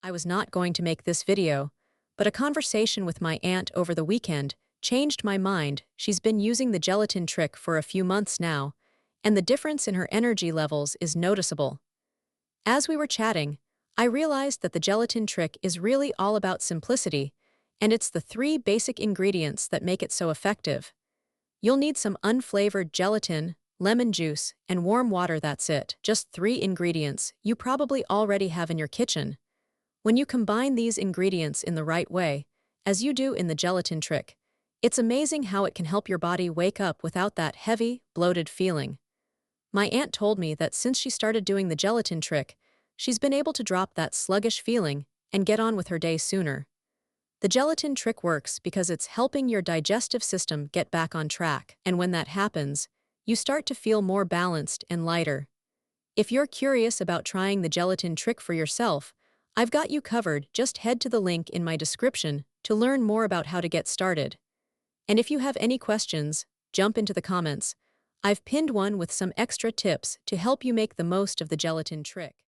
I was not going to make this video, but a conversation with my aunt over the weekend changed my mind. She's been using the gelatin trick for a few months now, and the difference in her energy levels is noticeable. As we were chatting, I realized that the gelatin trick is really all about simplicity, and it's the three basic ingredients that make it so effective. You'll need some unflavored gelatin, lemon juice, and warm water. That's it. Just three ingredients you probably already have in your kitchen. When you combine these ingredients in the right way, as you do in the gelatin trick, it's amazing how it can help your body wake up without that heavy, bloated feeling. My aunt told me that since she started doing the gelatin trick, she's been able to drop that sluggish feeling and get on with her day sooner. The gelatin trick works because it's helping your digestive system get back on track, and when that happens, you start to feel more balanced and lighter. If you're curious about trying the gelatin trick for yourself, I've got you covered. Just head to the link in my description to learn more about how to get started. And if you have any questions, jump into the comments. I've pinned one with some extra tips to help you make the most of the gelatin trick.